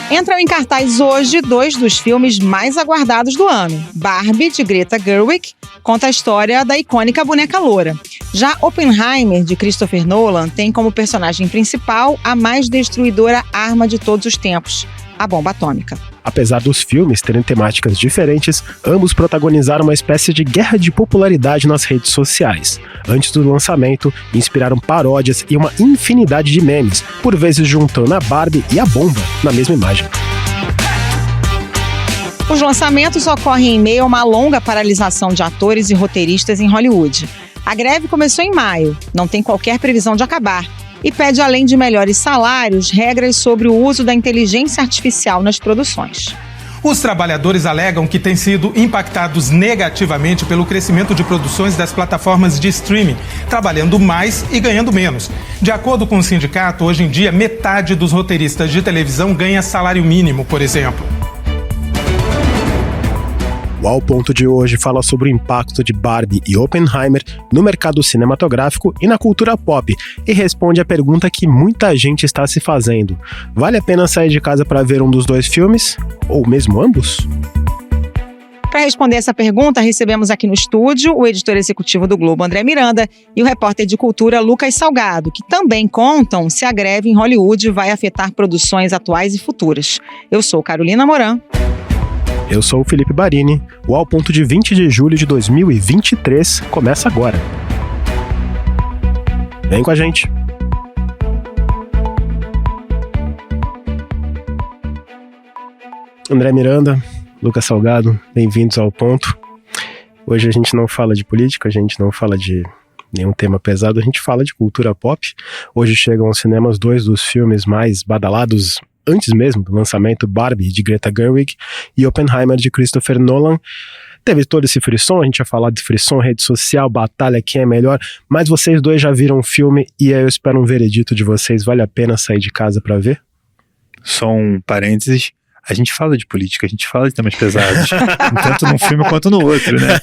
Entram em cartaz hoje 2 dos filmes mais aguardados do ano. Barbie, de Greta Gerwig, conta a história da icônica boneca loura. Já Oppenheimer, de Christopher Nolan, tem como personagem principal a mais destruidora arma de todos os tempos, a bomba atômica. Apesar dos filmes terem temáticas diferentes, ambos protagonizaram uma espécie de guerra de popularidade nas redes sociais. Antes do lançamento, inspiraram paródias e uma infinidade de memes, por vezes juntando a Barbie e a bomba na mesma imagem. Os lançamentos ocorrem em meio a uma longa paralisação de atores e roteiristas em Hollywood. A greve começou em maio, não tem qualquer previsão de acabar, e pede, além de melhores salários, regras sobre o uso da inteligência artificial nas produções. Os trabalhadores alegam que têm sido impactados negativamente pelo crescimento de produções das plataformas de streaming, trabalhando mais e ganhando menos. De acordo com o sindicato, hoje em dia, metade dos roteiristas de televisão ganha salário mínimo, por exemplo. O Ao Ponto de hoje fala sobre o impacto de Barbie e Oppenheimer no mercado cinematográfico e na cultura pop e responde a pergunta que muita gente está se fazendo: vale a pena sair de casa para ver um dos 2 filmes? Ou mesmo ambos? Para responder essa pergunta, recebemos aqui no estúdio o editor executivo do Globo, André Miranda, e o repórter de cultura, Lucas Salgado, que também contam se a greve em Hollywood vai afetar produções atuais e futuras. Eu sou Carolina Moran. Eu sou o Felipe Barini. O Ao Ponto de 20 de julho de 2023 começa agora. Vem com a gente. André Miranda, Lucas Salgado, bem-vindos ao Ponto. Hoje a gente não fala de política, a gente não fala de nenhum tema pesado, a gente fala de cultura pop. Hoje chegam aos cinemas 2 dos filmes mais badalados antes mesmo do lançamento, Barbie, de Greta Gerwig, e Oppenheimer, de Christopher Nolan. Teve todo esse frisson, a gente ia falar de frisson, rede social, batalha, quem é melhor, mas vocês 2 já viram o filme e aí eu espero um veredito de vocês. Vale a pena sair de casa pra ver? Só um parênteses, a gente fala de política, a gente fala de temas pesados, tanto num filme quanto no outro, né?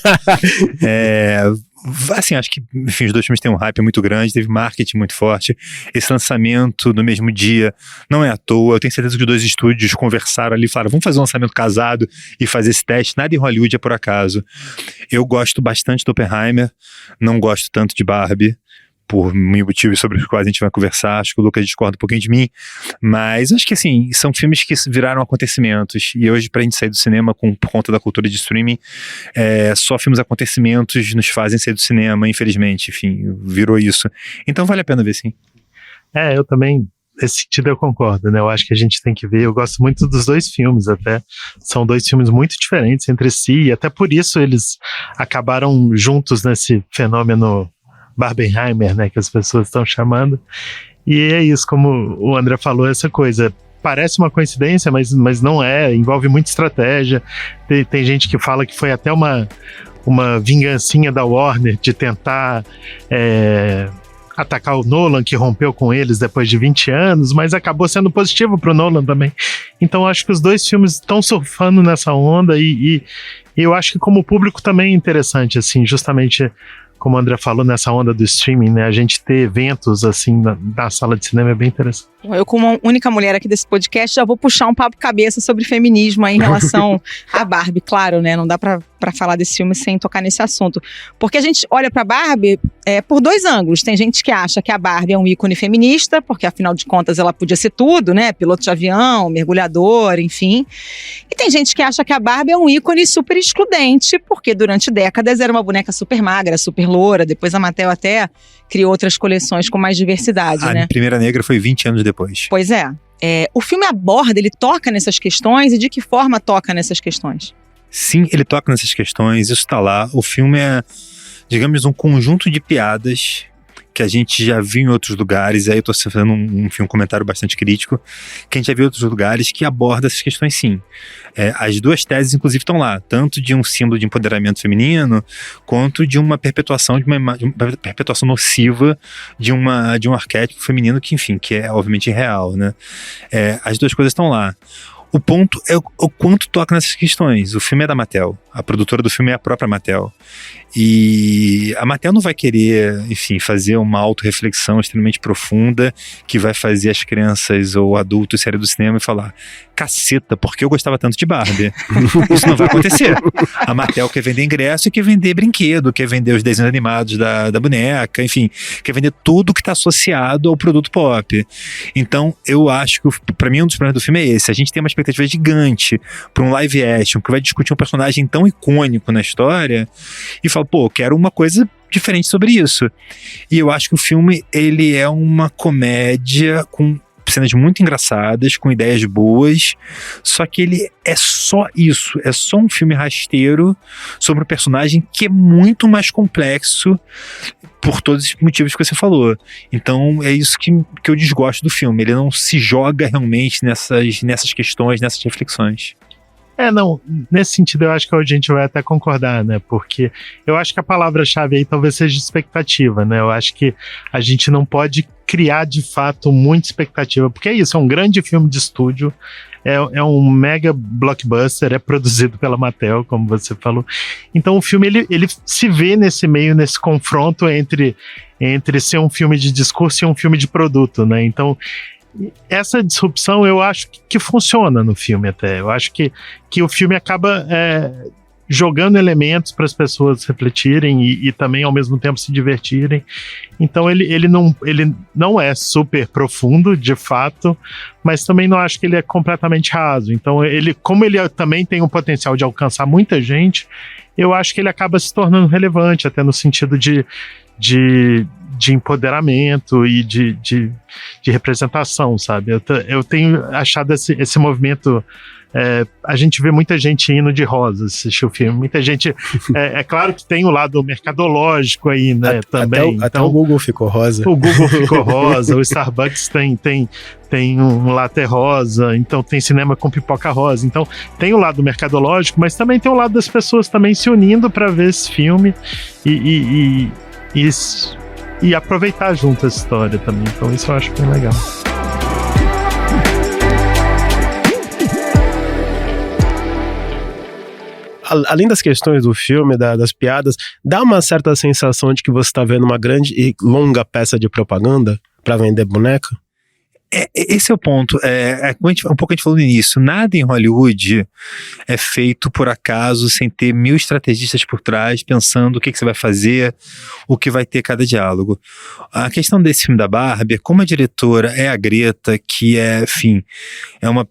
Assim, acho que, enfim, os 2 filmes têm um hype muito grande, teve marketing muito forte. Esse lançamento no mesmo dia não é à toa. Eu tenho certeza que os 2 estúdios conversaram ali e falaram: vamos fazer um lançamento casado e fazer esse teste. Nada em Hollywood é por acaso. Eu gosto bastante do Oppenheimer, não gosto tanto de Barbie, por motivos sobre os quais a gente vai conversar. Acho que o Lucas discorda um pouquinho de mim, mas acho que assim, são filmes que viraram acontecimentos, e hoje pra gente sair do cinema por conta da cultura de streaming, só filmes acontecimentos nos fazem sair do cinema, infelizmente, enfim, virou isso. Então vale a pena ver, sim. Eu também, nesse sentido eu concordo, né? Eu acho que a gente tem que ver, eu gosto muito dos 2 filmes até, são 2 filmes muito diferentes entre si, e até por isso eles acabaram juntos nesse fenômeno Barbenheimer, né, que as pessoas estão chamando. E é isso, como o André falou, essa coisa parece uma coincidência, mas não é, envolve muita estratégia. Tem gente que fala que foi até uma vingancinha da Warner de tentar atacar o Nolan, que rompeu com eles depois de 20 anos, mas acabou sendo positivo pro Nolan também. Então acho que os 2 filmes estão surfando nessa onda e eu acho que como público também é interessante, assim, justamente como o André falou, nessa onda do streaming, né, a gente ter eventos assim na sala de cinema é bem interessante. Eu, como uma única mulher aqui desse podcast, já vou puxar um papo cabeça sobre feminismo aí em relação a Barbie, claro, né, não dá pra falar desse filme sem tocar nesse assunto, porque a gente olha pra Barbie por 2 ângulos. Tem gente que acha que a Barbie é um ícone feminista, porque afinal de contas ela podia ser tudo, né, piloto de avião, mergulhador, enfim, e tem gente que acha que a Barbie é um ícone super excludente, porque durante décadas era uma boneca super magra, super loura, depois a Mattel até criou outras coleções com mais diversidade, né? A Primeira Negra foi 20 anos depois. Pois é. O filme aborda, ele toca nessas questões, e de que forma toca nessas questões? Sim, ele toca nessas questões, isso tá lá. O filme é, digamos, um conjunto de piadas que a gente já viu em outros lugares, e aí eu tô fazendo um comentário bastante crítico, que a gente já viu em outros lugares que aborda essas questões, sim. As 2 teses, inclusive, estão lá, tanto de um símbolo de empoderamento feminino, quanto de uma perpetuação, de uma perpetuação nociva de um arquétipo feminino que, enfim, que é obviamente irreal, né? As 2 coisas estão lá. O ponto é o quanto toca nessas questões. O filme é da Mattel. A produtora do filme é a própria Mattel. E a Mattel não vai querer, enfim, fazer uma autorreflexão extremamente profunda que vai fazer as crianças ou adultos saírem do cinema e falar: caceta, por que eu gostava tanto de Barbie? Isso não vai acontecer. A Mattel quer vender ingresso e quer vender brinquedo, quer vender os desenhos animados da boneca, enfim, quer vender tudo que está associado ao produto pop. Então, eu acho que, pra mim, um dos problemas do filme é esse. A gente tem uma expectativa gigante para um live action que vai discutir um personagem tão icônico na história e fala, pô, eu quero uma coisa diferente sobre isso. E eu acho que o filme, ele é uma comédia com cenas muito engraçadas, com ideias boas, só que ele é só isso, é só um filme rasteiro sobre um personagem que é muito mais complexo por todos os motivos que você falou. Então é isso que eu desgosto do filme, ele não se joga realmente nessas questões, nessas reflexões. Não, nesse sentido eu acho que a gente vai até concordar, né, porque eu acho que a palavra-chave aí talvez seja expectativa, né, eu acho que a gente não pode criar de fato muita expectativa, porque é isso, é um grande filme de estúdio, é um mega blockbuster, é produzido pela Mattel, como você falou, então o filme ele se vê nesse meio, nesse confronto entre ser um filme de discurso e um filme de produto, né, então essa disrupção eu acho que funciona no filme até. Eu acho que o filme acaba jogando elementos para as pessoas refletirem e também ao mesmo tempo se divertirem. Então ele não é super profundo, de fato, mas também não acho que ele é completamente raso. Então como ele também tem o potencial de alcançar muita gente, eu acho que ele acaba se tornando relevante, até no sentido de empoderamento e de representação, sabe? Eu tenho achado esse movimento. A gente vê muita gente indo de rosa assistir o filme. Muita gente. É claro que tem o lado mercadológico aí, né? Também. Até o Google ficou rosa. O Google ficou rosa, o Starbucks tem um latte rosa, então tem cinema com pipoca rosa. Então tem o lado mercadológico, mas também tem o lado das pessoas também se unindo para ver esse filme e aproveitar junto essa história também. Então isso eu acho bem legal. Além das questões do filme, das piadas, dá uma certa sensação de que você está vendo uma grande e longa peça de propaganda para vender boneca? Esse é o ponto. Um pouco a gente falou no início, nada em Hollywood é feito por acaso, sem ter 1000 estrategistas por trás, pensando o que você vai fazer, o que vai ter cada diálogo. A questão desse filme da Barbie, como a diretora é a Greta, que é uma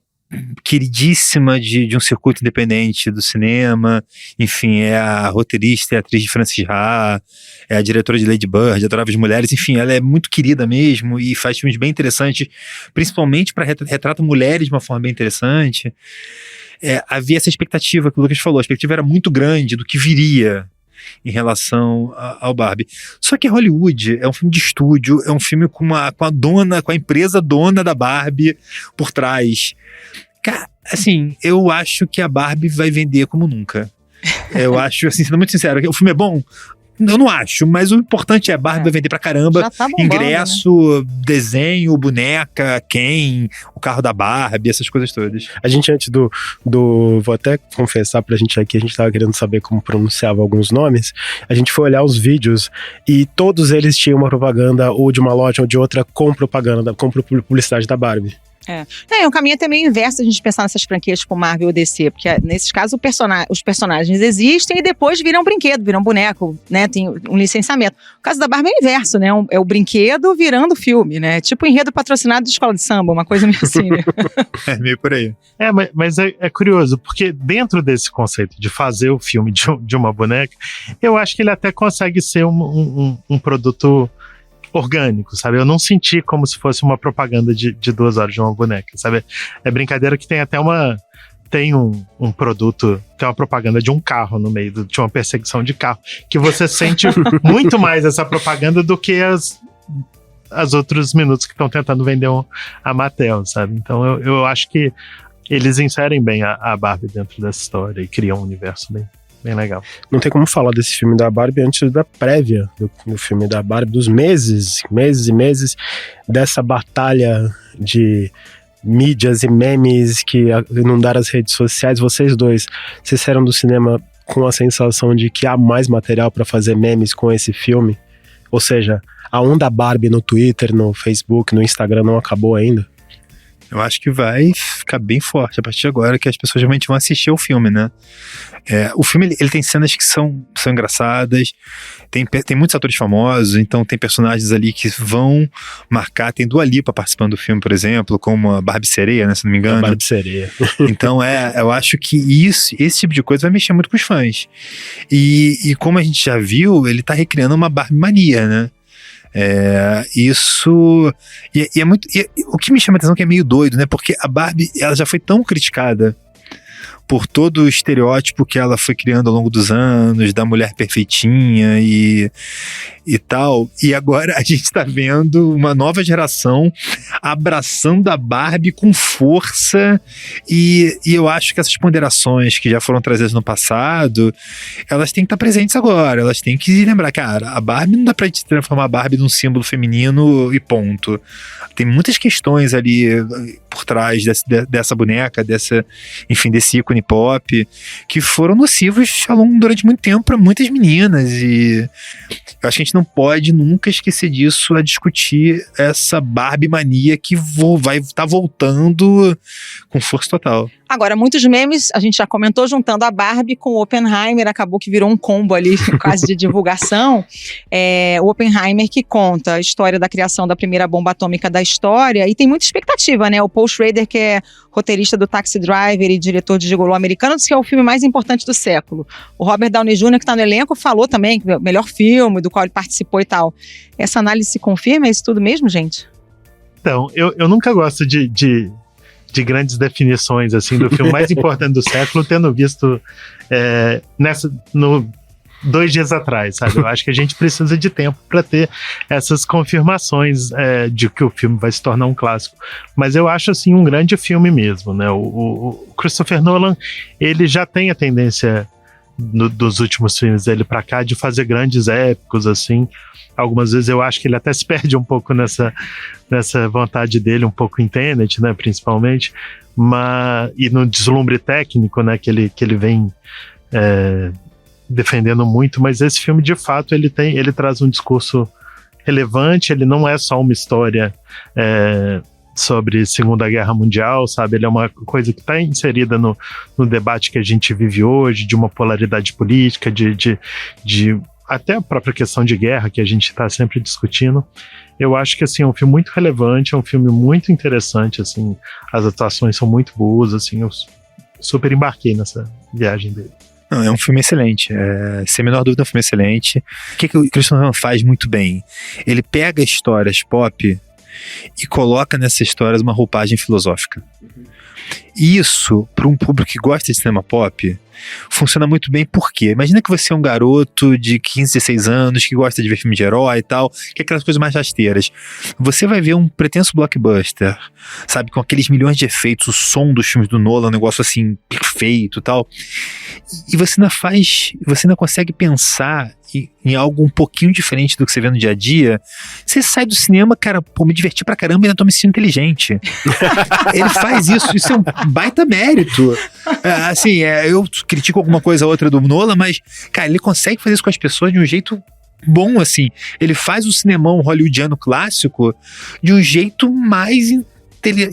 queridíssima de um circuito independente do cinema, enfim, é a roteirista e atriz de Frances Ha, é a diretora de Lady Bird, Adoráveis as Mulheres, enfim, ela é muito querida mesmo e faz filmes bem interessantes, principalmente para retrata mulheres de uma forma bem interessante. Havia essa expectativa que o Lucas falou, a expectativa era muito grande do que viria em relação ao Barbie. Só que Hollywood é um filme de estúdio, é um filme com a empresa dona da Barbie por trás. Cara, assim, eu acho que a Barbie vai vender como nunca. Eu acho, assim, sendo muito sincero, o filme é bom? Eu não acho, mas o importante é a Barbie vai vender pra caramba. Já tá bombando, ingresso, né? Desenho, boneca, Ken, o carro da Barbie, essas coisas todas. A gente antes vou até confessar pra gente aqui, a gente tava querendo saber como pronunciava alguns nomes, a gente foi olhar os vídeos e todos eles tinham uma propaganda ou de uma loja ou de outra com propaganda, com publicidade da Barbie. É um caminho até meio inverso a gente pensar nessas franquias tipo Marvel ou DC, porque nesses casos os personagens existem e depois viram brinquedo, viram boneco, né, tem um licenciamento. O caso da Barbie é o inverso, né, é o brinquedo virando filme, né, tipo enredo patrocinado de escola de samba, uma coisa meio assim, né? É meio por aí. Mas é curioso, porque dentro desse conceito de fazer o filme de uma boneca, eu acho que ele até consegue ser um produto orgânico, sabe? Eu não senti como se fosse uma propaganda de 2 horas de uma boneca, sabe? É brincadeira que tem até tem um produto, tem uma propaganda de um carro no meio de uma perseguição de carro, que você sente muito mais essa propaganda do que as outros minutos que estão tentando vender a Mattel, sabe? Então eu acho que eles inserem bem a Barbie dentro dessa história e criam um universo bem legal. Não tem como falar desse filme da Barbie antes da prévia do filme da Barbie, dos meses e meses dessa batalha de mídias e memes que inundaram as redes sociais. Vocês dois, vocês saíram do cinema com a sensação de que há mais material para fazer memes com esse filme? Ou seja, a onda Barbie no Twitter, no Facebook, no Instagram não acabou ainda? Eu acho que vai ficar bem forte a partir de agora, que as pessoas realmente vão assistir ao filme, né? O filme, ele tem cenas que são engraçadas, tem muitos atores famosos, então tem personagens ali que vão marcar. Tem Dua Lipa participando do filme, por exemplo, como a Barbie Sereia, né, se não me engano. A Barbie Sereia. Então, eu acho que esse tipo de coisa vai mexer muito com os fãs. E como a gente já viu, ele tá recriando uma Barbie mania, né? Isso é muito. O que me chama a atenção é que é meio doido, né? Porque a Barbie, ela já foi tão criticada por todo o estereótipo que ela foi criando ao longo dos anos, da mulher perfeitinha e tal. E agora a gente tá vendo uma nova geração abraçando a Barbie com força, e eu acho que essas ponderações que já foram trazidas no passado, elas têm que estar presentes agora. Elas têm que lembrar, cara, a Barbie não dá pra gente transformar a Barbie num símbolo feminino e ponto. Tem muitas questões ali por trás dessa boneca, desse ícone pop, que foram nocivos durante muito tempo para muitas meninas, e eu acho que a gente não pode nunca esquecer disso, a discutir essa Barbie mania que vai estar voltando com força total. Agora, muitos memes, a gente já comentou, juntando a Barbie com o Oppenheimer, acabou que virou um combo ali, quase de divulgação. O Oppenheimer, que conta a história da criação da primeira bomba atômica da história, e tem muita expectativa, né? O Paul Schrader, que é roteirista do Taxi Driver e diretor de Gigolô Americano, disse que é o filme mais importante do século. O Robert Downey Jr., que está no elenco, falou também que é o melhor filme do qual ele participou e tal. Essa análise se confirma? É isso tudo mesmo, gente? Então, eu nunca gosto de grandes definições assim do filme mais importante do século, tendo visto 2 dias atrás, sabe? Eu acho que a gente precisa de tempo para ter essas confirmações de que o filme vai se tornar um clássico. Mas eu acho, assim, um grande filme mesmo, né? O Christopher Nolan, ele já tem a tendência dos últimos filmes dele para cá de fazer grandes épicos, assim. Algumas vezes eu acho que ele até se perde um pouco nessa vontade dele, um pouco em Tenet, né, principalmente, e no deslumbre técnico, né, que ele vem defendendo muito. Mas esse filme, de fato, ele traz um discurso relevante. Ele não é só uma história sobre Segunda Guerra Mundial, sabe? Ele é uma coisa que está inserida no debate que a gente vive hoje, de uma polaridade política, de até a própria questão de guerra que a gente está sempre discutindo. Eu acho que, assim, é um filme muito relevante, é um filme muito interessante, assim, as atuações são muito boas, assim, eu super embarquei nessa viagem dele. Não, é um filme excelente, sem a menor dúvida é um filme excelente. O que o Christopher Nolan faz muito bem? Ele pega histórias pop e coloca nessas histórias uma roupagem filosófica. Isso, para um público que gosta de cinema pop, funciona muito bem. Por quê? Imagina que você é um garoto de 15, 16 anos que gosta de ver filme de herói e tal, que é aquelas coisas mais rasteiras. Você vai ver um pretenso blockbuster, sabe, com aqueles milhões de efeitos, o som dos filmes do Nolan, um negócio assim, perfeito e tal, e você ainda consegue pensar em algo um pouquinho diferente do que você vê no dia a dia. Você sai do cinema, cara, me diverti pra caramba e ainda tô me sentindo inteligente. Ele faz isso é um baita mérito. Eu critico alguma coisa ou outra do Nolan, mas, cara, ele consegue fazer isso com as pessoas de um jeito bom, assim. Ele faz o cinemão hollywoodiano clássico de um jeito mais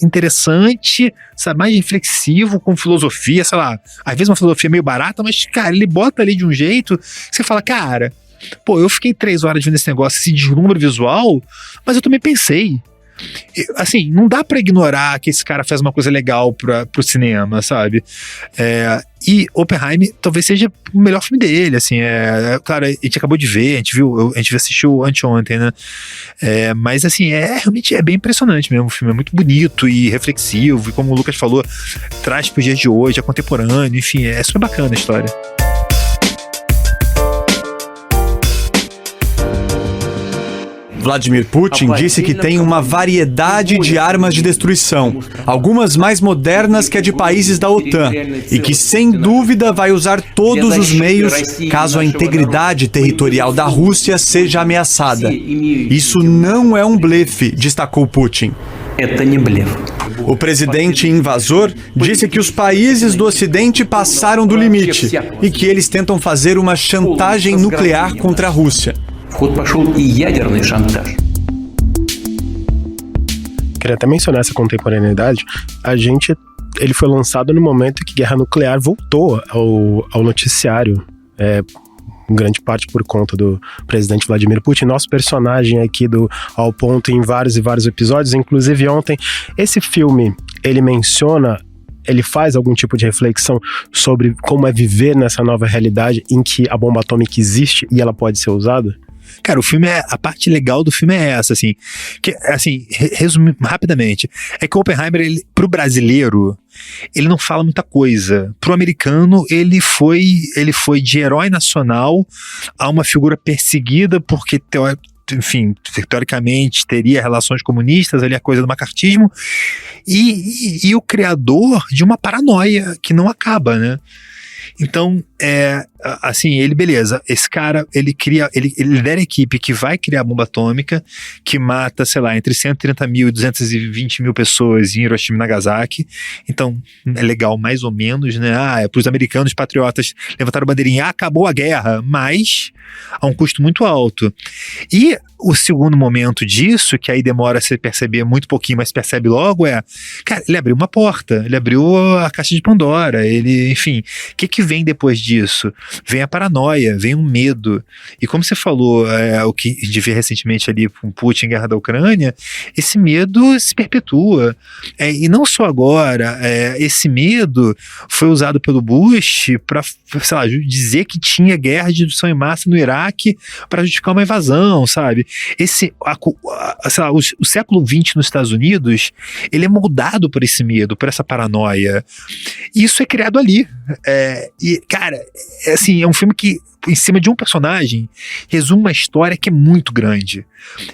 interessante, sabe, mais reflexivo, com filosofia, sei lá, às vezes uma filosofia meio barata, mas, cara, ele bota ali de um jeito que você fala, cara, eu fiquei 3 horas vendo esse negócio, esse deslumbre visual, mas eu também pensei. Assim, não dá pra ignorar que esse cara faz uma coisa legal pro cinema, sabe? E Oppenheimer talvez seja o melhor filme dele, assim, claro, a gente acabou de ver, a gente assistiu anteontem, né? Mas assim, realmente é bem impressionante mesmo, o filme é muito bonito e reflexivo, e como o Lucas falou, traz pros dias de hoje, é contemporâneo, enfim, é super bacana a história. Vladimir Putin disse que tem uma variedade de armas de destruição, algumas mais modernas que a de países da OTAN, e que sem dúvida vai usar todos os meios caso a integridade territorial da Rússia seja ameaçada. Isso não é um blefe, destacou Putin. O presidente invasor disse que os países do Ocidente passaram do limite e que eles tentam fazer uma chantagem nuclear contra a Rússia. Queria até mencionar essa contemporaneidade. Ele foi lançado no momento em que guerra nuclear voltou ao noticiário, em grande parte por conta do presidente Vladimir Putin. Nosso personagem aqui do Ao Ponto em vários e vários episódios, inclusive ontem, esse filme, ele faz algum tipo de reflexão sobre como é viver nessa nova realidade em que a bomba atômica existe e ela pode ser usada? Cara, a parte legal do filme é essa, assim, que, assim, resumindo rapidamente, é que o Oppenheimer, pro brasileiro, ele não fala muita coisa. Pro americano, ele foi de herói nacional a uma figura perseguida porque, enfim, teoricamente teria relações comunistas, ali a coisa do macartismo, e o criador de uma paranoia que não acaba, né? Então, assim, beleza, esse cara, ele lidera a equipe que vai criar a bomba atômica, que mata, sei lá, entre 130 mil e 220 mil pessoas em Hiroshima e Nagasaki. Então, é legal mais ou menos, né? Para os americanos patriotas levantaram a bandeirinha, acabou a guerra, mas a um custo muito alto. E o segundo momento disso, que aí demora a se perceber muito pouquinho, mas percebe logo, cara, ele abriu uma porta, ele abriu a caixa de Pandora, enfim, o que vem depois disso? Vem a paranoia, vem um medo. E como você falou, o que a gente vê recentemente ali com Putin, guerra da Ucrânia, esse medo se perpetua. E não só agora, esse medo foi usado pelo Bush para, sei lá, dizer que tinha guerra de destruição em massa no Iraque para justificar uma invasão, sabe? Sei lá, o século XX nos Estados Unidos, ele é moldado por esse medo, por essa paranoia. E isso é criado ali. E, cara, assim, é um filme que, em cima de um personagem, resume uma história que é muito grande.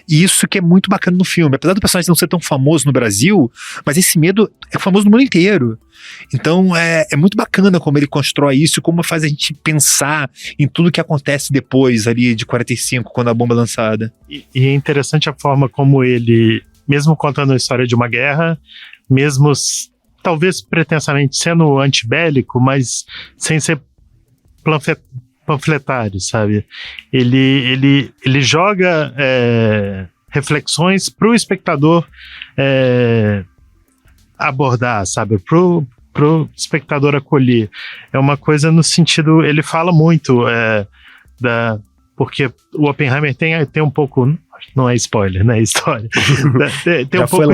E isso que é muito bacana no filme. Apesar do personagem não ser tão famoso no Brasil, mas esse medo é famoso no mundo inteiro. Então é muito bacana como ele constrói isso, como faz a gente pensar em tudo que acontece depois ali de 45, quando a bomba é lançada. E é interessante a forma como ele, mesmo contando a história de uma guerra, mesmo talvez pretensamente sendo antibélico, mas sem ser panfletário, sabe? Ele joga reflexões para o espectador abordar, sabe? Pro espectador acolher. É uma coisa no sentido, ele fala muito porque o Oppenheimer tem um pouco, não é spoiler, né? É história. Tem um pouco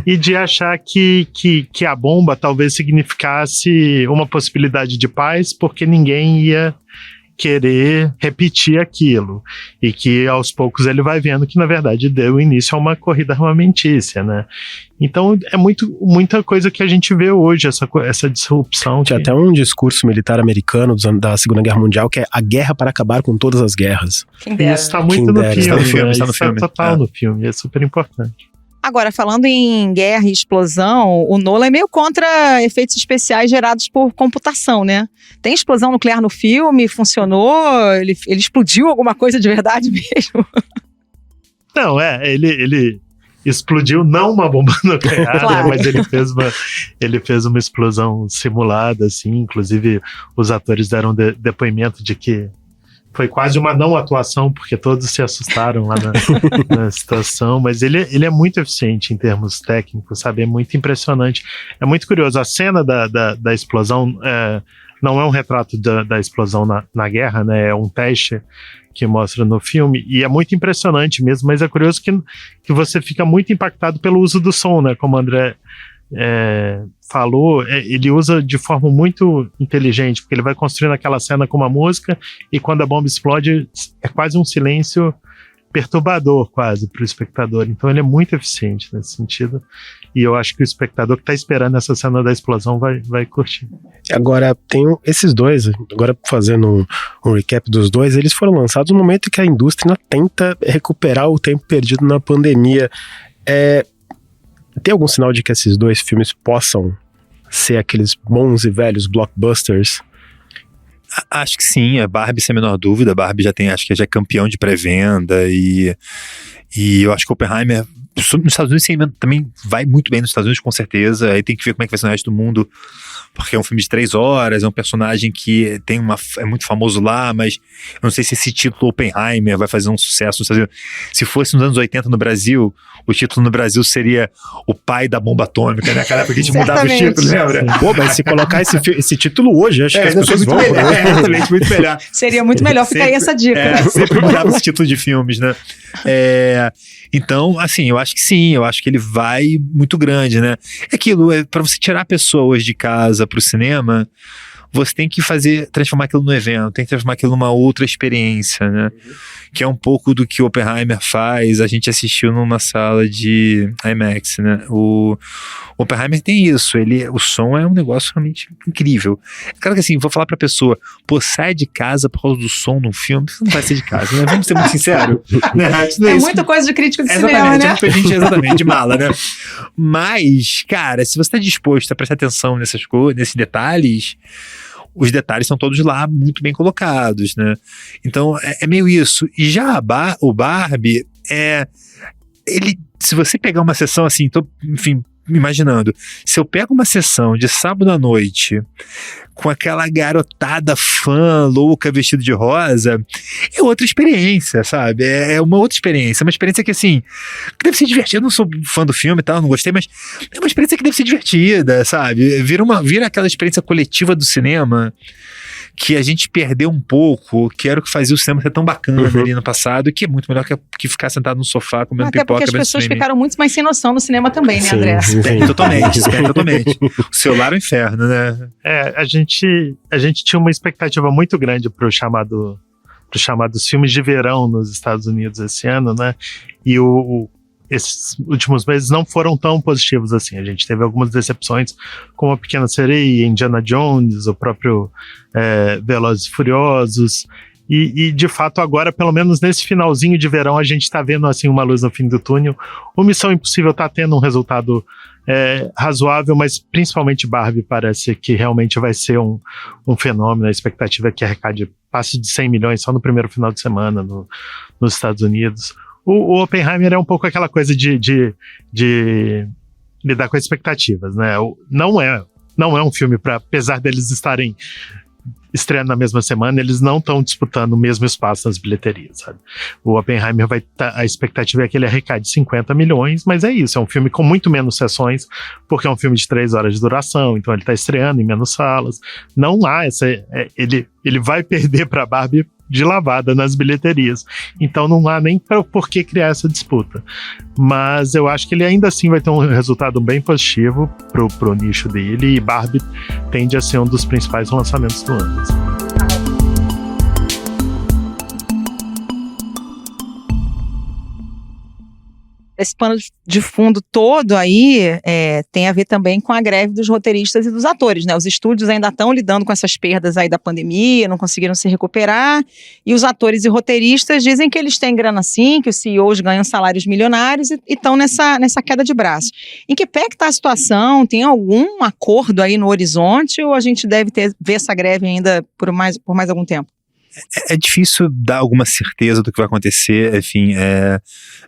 e de achar que a bomba talvez significasse uma possibilidade de paz, porque ninguém ia querer repetir aquilo, e que aos poucos ele vai vendo que na verdade deu início a uma corrida armamentícia, né? Então é muita coisa que a gente vê hoje, essa disrupção. Tinha até um discurso militar americano da Segunda Guerra Mundial que é a guerra para acabar com todas as guerras. Isso está muito no filme, está total no filme, é super importante. Agora, falando em guerra e explosão, o Nolan é meio contra efeitos especiais gerados por computação, né? Tem explosão nuclear no filme? Funcionou? Ele explodiu alguma coisa de verdade mesmo? Não, ele explodiu não uma bomba nuclear, claro, né, mas ele fez uma explosão simulada, assim. Inclusive, os atores deram depoimento de que foi quase uma não atuação, porque todos se assustaram lá na situação, mas ele é muito eficiente em termos técnicos, sabe? É muito impressionante. É muito curioso. A cena da explosão não é um retrato da explosão na guerra, né? É um teste que mostra no filme, e é muito impressionante mesmo, mas é curioso que você fica muito impactado pelo uso do som, né? Como o André falou, ele usa de forma muito inteligente, porque ele vai construindo aquela cena com uma música, e quando a bomba explode é quase um silêncio perturbador quase para o espectador. Então ele é muito eficiente nesse sentido, e eu acho que o espectador que está esperando essa cena da explosão vai curtir. Agora, tem esses dois, agora fazendo um recap dos dois, eles foram lançados no momento que a indústria tenta recuperar o tempo perdido na pandemia. Tem algum sinal de que esses dois filmes possam ser aqueles bons e velhos blockbusters? Acho que sim, a Barbie sem a menor dúvida. A Barbie acho que já é campeão de pré-venda, e eu acho que o Oppenheimer nos Estados Unidos, sim, também vai muito bem nos Estados Unidos, com certeza. Aí tem que ver como é que vai ser no resto do mundo, porque é um filme de 3 horas, é um personagem que é muito famoso lá, mas eu não sei se esse título Oppenheimer vai fazer um sucesso nos Estados Unidos. Se fosse nos anos 80 no Brasil, o título no Brasil seria O Pai da Bomba Atômica, né? Cara, porque a gente mudava os títulos, lembra? Pô, mas se colocar esse título hoje, acho que as pessoas vão. Exatamente, muito melhor. Seria muito melhor, fica aí essa dica. Sempre mudava esse título de filmes, né? Então, assim, eu acho que sim, eu acho que ele vai muito grande, né? É aquilo, pra você tirar pessoas de casa pro cinema, você tem que transformar aquilo no evento, tem que transformar aquilo numa outra experiência, né? Que é um pouco do que o Oppenheimer faz. A gente assistiu numa sala de IMAX, né? O Oppenheimer tem isso, o som é um negócio realmente incrível. Claro que assim, vou falar pra pessoa, pô, sai de casa por causa do som num filme, você não vai sair de casa, né? Vamos ser muito sinceros. Né? É muita coisa de crítico de cinema, né? Exatamente, de mala, né? Mas, cara, se você tá disposto a prestar atenção nessas coisas, nesses detalhes, os detalhes são todos lá muito bem colocados, né? Então, é meio isso. E já o Barbie, se você pegar uma sessão assim, enfim, imaginando, se eu pego uma sessão de sábado à noite com aquela garotada fã louca vestida de rosa, é outra experiência, sabe? É uma outra experiência, uma experiência que assim, que deve ser divertida. Eu não sou fã do filme e tal, não gostei, mas é uma experiência que deve ser divertida, sabe? Vira aquela experiência coletiva do cinema que a gente perdeu um pouco, que era o que fazia o cinema ser tão bacana ali no passado, e que é muito melhor que ficar sentado no sofá comendo até pipoca. Até porque as pessoas ficaram muito mais sem noção no cinema também, né, sim, André? Totalmente. O celular é o inferno, né? A gente tinha uma expectativa muito grande pro chamado filmes de verão nos Estados Unidos esse ano, né? E esses últimos meses não foram tão positivos assim. A gente teve algumas decepções, como A Pequena Sereia, Indiana Jones, o próprio Velozes e Furiosos. E de fato agora, pelo menos nesse finalzinho de verão, a gente está vendo assim uma luz no fim do túnel. O Missão Impossível está tendo um resultado razoável, mas principalmente Barbie parece que realmente vai ser um fenômeno. A expectativa é que arrecade passe de 100 milhões só no primeiro final de semana nos Estados Unidos. O Oppenheimer é um pouco aquela coisa de lidar com expectativas, né? Não é um filme para, apesar deles estarem estreando na mesma semana, eles não estão disputando o mesmo espaço nas bilheterias, sabe? O Oppenheimer a expectativa é que ele arrecade 50 milhões, mas é isso, é um filme com muito menos sessões, porque é um filme de 3 horas de duração, então ele está estreando em menos salas. Não há ele vai perder para Barbie de lavada nas bilheterias. Então não há nem por que criar essa disputa. Mas eu acho que ele ainda assim vai ter um resultado bem positivo pro nicho dele, e Barbie tende a ser um dos principais lançamentos do ano. Esse pano de fundo todo aí tem a ver também com a greve dos roteiristas e dos atores, né? Os estúdios ainda estão lidando com essas perdas aí da pandemia, não conseguiram se recuperar, e os atores e roteiristas dizem que eles têm grana sim, que os CEOs ganham salários milionários e estão nessa queda de braço. Em que pé que está a situação? Tem algum acordo aí no horizonte, ou a gente deve ver essa greve ainda por mais algum tempo? É difícil dar alguma certeza do que vai acontecer, enfim,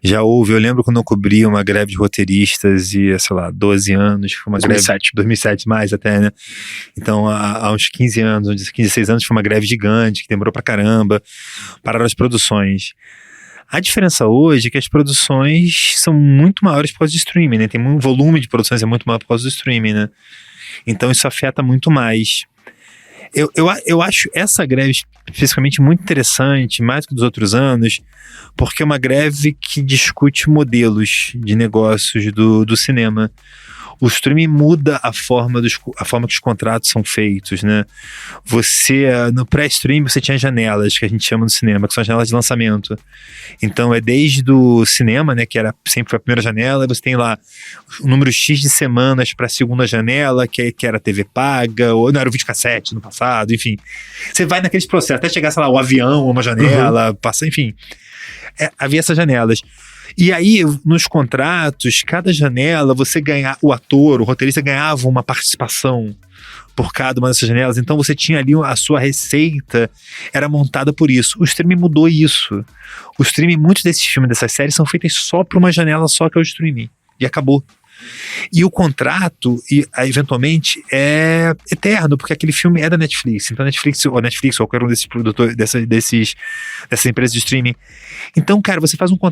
já houve, eu lembro quando eu cobri uma greve de roteiristas e, sei lá, 12 anos, foi uma 2007 mais até, né? Então, há uns 15 anos, 16 anos, foi uma greve gigante, que demorou pra caramba, pararam as produções. A diferença hoje é que as produções são muito maiores por causa do streaming, né? Tem um volume de produções é muito maior por causa do streaming, né? Então, isso afeta muito mais. Eu acho essa greve especificamente muito interessante, mais do que dos outros anos, porque é uma greve que discute modelos de negócios do cinema. O streaming muda a forma que os contratos são feitos, né? No pré-stream você tinha janelas, que a gente chama no cinema, que são as janelas de lançamento. Então é desde o cinema, né, que sempre foi a primeira janela, e você tem lá o número X de semanas para a segunda janela, que era TV paga, ou não, era o videocassete no passado, enfim. Você vai naqueles processos, até chegar, sei lá, o avião, uma janela, passa, enfim. Havia essas janelas. E aí, nos contratos, cada janela, o ator, o roteirista ganhava uma participação por cada uma dessas janelas, então você tinha ali a sua receita, era montada por isso. O streaming mudou isso. O streaming, muitos desses filmes, dessas séries, são feitas só por uma janela só, que é o streaming. E acabou. E o contrato, eventualmente, é eterno, porque aquele filme é da Netflix. Então, Netflix ou qualquer um desses produtores, dessas empresas de streaming. Então, cara, você faz um contrato